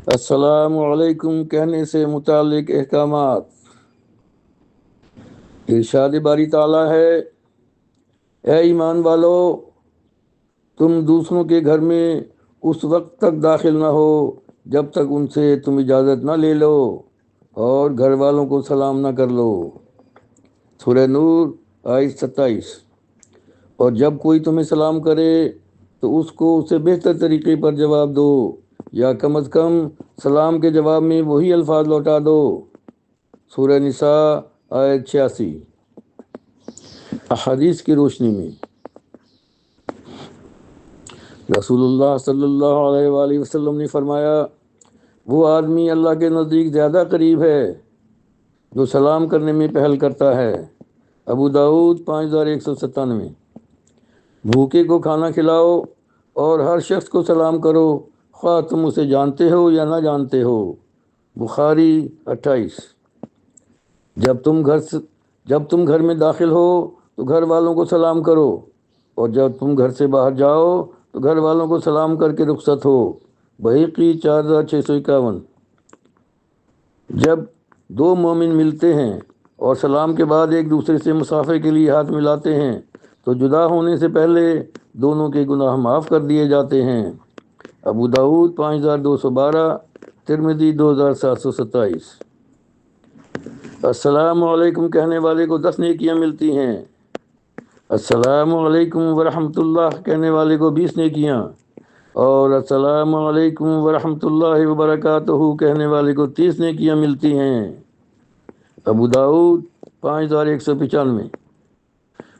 السلام علیکم کہنے سے متعلق احکامات۔ ارشاد باری تعالیٰ ہے، اے ایمان والو، تم دوسروں کے گھر میں اس وقت تک داخل نہ ہو جب تک ان سے تم اجازت نہ لے لو، اور گھر والوں کو سلام نہ کر لو۔ سورہ نور آیت 27۔ اور جب کوئی تمہیں سلام کرے تو اس کو اسے بہتر طریقے پر جواب دو، یا کم از کم سلام کے جواب میں وہی الفاظ لوٹا دو۔ سورہ نساء آیت 86۔ احادیث کی روشنی میں رسول اللہ صلی اللہ علیہ وآلہ وسلم نے فرمایا، وہ آدمی اللہ کے نزدیک زیادہ قریب ہے جو سلام کرنے میں پہل کرتا ہے۔ ابو داؤد 5197۔ بھوکے کو کھانا کھلاؤ اور ہر شخص کو سلام کرو، خواہ تم اسے جانتے ہو یا نہ جانتے ہو۔ بخاری 28۔ جب تم گھر میں داخل ہو تو گھر والوں کو سلام کرو، اور جب تم گھر سے باہر جاؤ تو گھر والوں کو سلام کر کے رخصت ہو۔ بحیقی 4651۔ جب دو مومن ملتے ہیں اور سلام کے بعد ایک دوسرے سے مصافحے کے لیے ہاتھ ملاتے ہیں تو جدا ہونے سے پہلے دونوں کے گناہ معاف کر دیے جاتے ہیں۔ ابو داؤد 5212، ترمذی 2727۔ السلام علیکم کہنے والے کو 10 نیکیاں ملتی ہیں۔ السلام علیکم ورحمۃ اللہ کہنے والے کو 20 نیکیاں، اور السلام علیکم ورحمۃ اللہ وبرکاتہ کہنے والے کو 30 نیکیاں ملتی ہیں۔ ابو داؤد 5195۔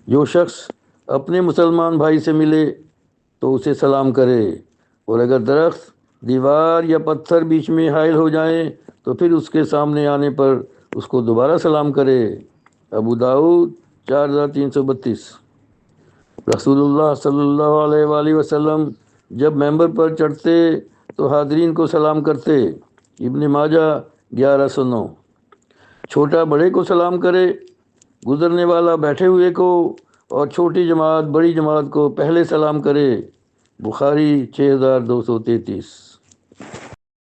جو شخص اپنے مسلمان بھائی سے ملے تو اسے سلام کرے، اور اگر درخت، دیوار یا پتھر بیچ میں حائل ہو جائیں تو پھر اس کے سامنے آنے پر اس کو دوبارہ سلام کرے۔ ابو داؤد 4332۔ رسول اللہ صلی اللہ علیہ وآلہ وسلم جب ممبر پر چڑھتے تو حاضرین کو سلام کرتے۔ ابن ماجہ 1109۔ چھوٹا بڑے کو سلام کرے، گزرنے والا بیٹھے ہوئے کو، اور چھوٹی جماعت بڑی جماعت کو پہلے سلام کرے۔ بخاری 6233۔